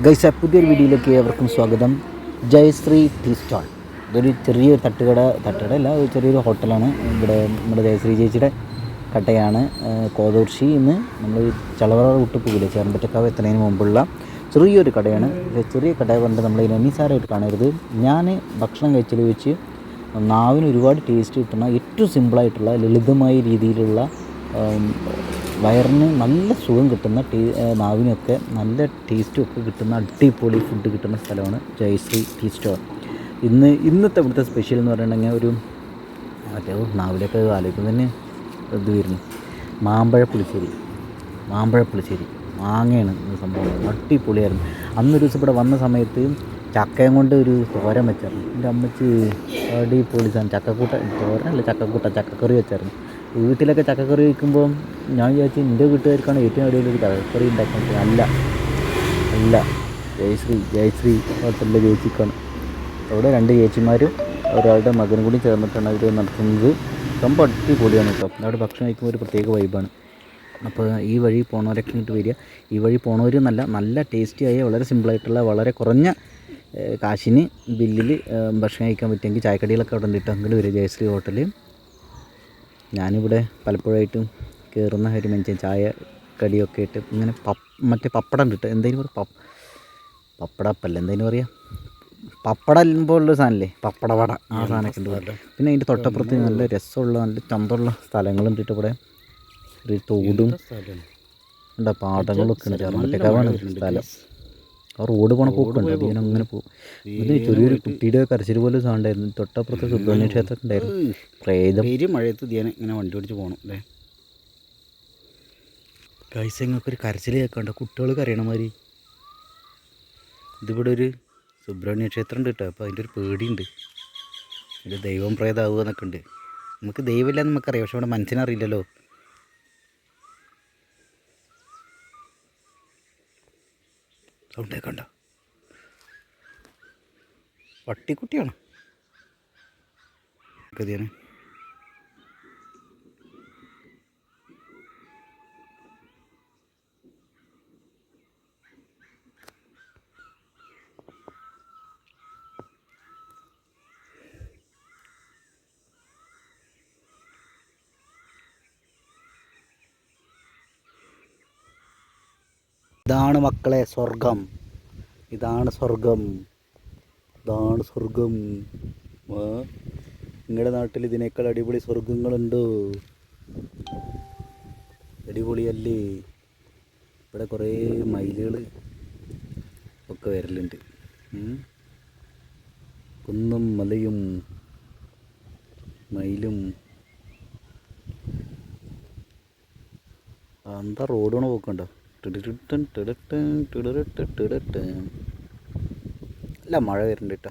Guys, പുതിയൊരു വീഡിയോയിലേക്ക് ഏവർക്കും സ്വാഗതം. Jayashree tea stall. ഇതൊരു ചെറിയൊരു തട്ടുകട ഒരു ചെറിയൊരു ഹോട്ടലാണ്. ഇവിടെ നമ്മുടെ ജയശ്രീ ചേച്ചിയുടെ കടയാണ്. കോതൂർശി ഇന്ന് നമ്മൾ ചളവറ വിട്ട് പോകില്ല, ചേർമ്പറ്റക്കാവ് എത്തുന്നതിന് മുമ്പുള്ള ചെറിയൊരു കടയാണ്. ചെറിയ കട കൊണ്ട് നമ്മൾ നിസാരമായിട്ട് കാണരുത്. ഞാൻ ഭക്ഷണം കഴിച്ചതിൽ വെച്ച് നാവിന് ഒരുപാട് ടേസ്റ്റ് കിട്ടുന്ന ഏറ്റവും സിമ്പിളായിട്ടുള്ള ലളിതമായ രീതിയിലുള്ള വയറിന് നല്ല സുഖം കിട്ടുന്ന നാവിനൊക്കെ നല്ല ടേസ്റ്റും ഒക്കെ കിട്ടുന്ന അടിപൊളി ഫുഡ് കിട്ടുന്ന സ്ഥലമാണ് ജയശ്രീ ടീ സ്റ്റോർ. ഇന്നത്തെ ഇവിടുത്തെ സ്പെഷ്യൽ എന്ന് പറഞ്ഞിട്ടുണ്ടെങ്കിൽ ഒരു മറ്റേ നാവിലൊക്കെ ആലോചിക്കും തന്നെ ഇത് വരുന്നു. മാമ്പഴ പുളിശ്ശേരി മാങ്ങയാണ് സംഭവം. അടിപൊളിയായിരുന്നു. അന്നൊരു ദിവസം ഇവിടെ വന്ന സമയത്ത് ചക്കയും കൊണ്ട് ഒരു തോരൻ വെച്ചായിരുന്നു. എൻ്റെ അമ്മച്ചി അടിപൊളി സാധനം. ചക്കക്കറി വെച്ചായിരുന്നു. വീട്ടിലൊക്കെ ചക്കക്കറി വയ്ക്കുമ്പോൾ ഞാൻ വിചാരിച്ചു എൻ്റെ വീട്ടുകാർക്കാണ് ഏറ്റവും അടിപൊളി ചക്കക്കറി ഉണ്ടാക്കുന്നത്. അല്ല ജയശ്രീ ഹോട്ടലിലെ ചേച്ചിക്കാണ്. അവിടെ 2 ചേച്ചിമാരും ഒരാളുടെ മകനും കൂടി ചേർന്നിട്ടാണ് അവർ നടത്തുന്നത്. സംഭവം അടിപൊളിയാണ് കേട്ടോ. അവിടെ ഭക്ഷണം കഴിക്കുമ്പോൾ ഒരു പ്രത്യേക വൈബാണ്. അപ്പോൾ ഈ വഴി പോണവരൊക്കെ ഇങ്ങോട്ട് വരിക. ഈ വഴി പോണവരെന്നല്ല, നല്ല ടേസ്റ്റിയായ വളരെ സിമ്പിളായിട്ടുള്ള വളരെ കുറഞ്ഞ കാശിന് ബില്ലിൽ ഭക്ഷണം കഴിക്കാൻ പറ്റുമെങ്കിൽ ചായക്കടികളൊക്കെ അവിടെ ഉണ്ടിട്ട് അങ്ങോട്ട് വരിക ജയശ്രീ ഹോട്ടൽ. ഞാനിവിടെ പലപ്പോഴായിട്ടും കയറുന്ന ഒരു മനുഷ്യൻ ചായ കടിയൊക്കെ ഇട്ട് ഇങ്ങനെ മറ്റേ പപ്പടം കിട്ടും. എന്തെങ്കിലും പറയുക, പപ്പടപ്പല്ല എന്തെങ്കിലും പറയുക, പപ്പടം പോലുള്ള സാധനമല്ലേ, പപ്പടവട, ആ സാധനമൊക്കെ ഉണ്ട്. പിന്നെ അതിൻ്റെ തൊട്ടപ്പുറത്ത് നല്ല രസമുള്ള നല്ല ചന്തമുള്ള സ്ഥലങ്ങളും ഇട്ടിട്ട് ഇവിടെ ഒരു തോടും ഉണ്ട്, പാടങ്ങളൊക്കെ ഉണ്ട്. ചേർമ്പറ്റക്കാവാണ് സ്ഥലം. ആ റോഡ് പോണ പോക്കുണ്ട്, അതിങ്ങനെ അങ്ങനെ പോകും. ഇത് ചെറിയൊരു കുട്ടിയുടെ കരച്ചിൽ പോലെ സൗണ്ട് ആയിരുന്നു. തൊട്ടപ്പുറത്ത് സുബ്രഹ്മണ്യ ക്ഷേത്രം ഉണ്ടായിരുന്നു. പ്രേതം മഴയത്ത് ഇങ്ങനെ വണ്ടി ഓടിച്ച് പോകണം അല്ലേ. കൈസങ്ങൾക്കൊരു കരച്ചിൽ കേൾക്കണ്ട, കുട്ടികൾ കരയണ മാതിരി. ഇതിവിടെ ഒരു സുബ്രഹ്മണ്യ ക്ഷേത്രം ഉണ്ട് കേട്ടോ. അപ്പോൾ അതിൻ്റെ ഒരു പേടിയുണ്ട്. ഇത് ദൈവം പ്രേതാവുക എന്നൊക്കെ ഉണ്ട്. നമുക്ക് ദൈവമില്ലെന്ന് നമുക്കറിയാം, പക്ഷെ ഇവിടെ മനസ്സിനറിയില്ലല്ലോ. സൗണ്ട് കേൾക്കണ്ട, പട്ടിക്കുട്ടിയാണ് ഗതിയാണ്. ഇതാണ് മക്കളെ സ്വർഗം. ഇതാണ് സ്വർഗം. നിങ്ങളുടെ നാട്ടിൽ ഇതിനേക്കാൾ അടിപൊളി സ്വർഗങ്ങളുണ്ടോ? അടിപൊളിയല്ലേ. ഇവിടെ കുറേ മയിലുകൾ ഒക്കെ വരലുണ്ട്. കുന്നും മലയും മയിലും. എന്താ റോഡാണ് പോക്കണ്ടോ. അല്ല, മഴ വരുന്നുണ്ട് കേട്ടോ.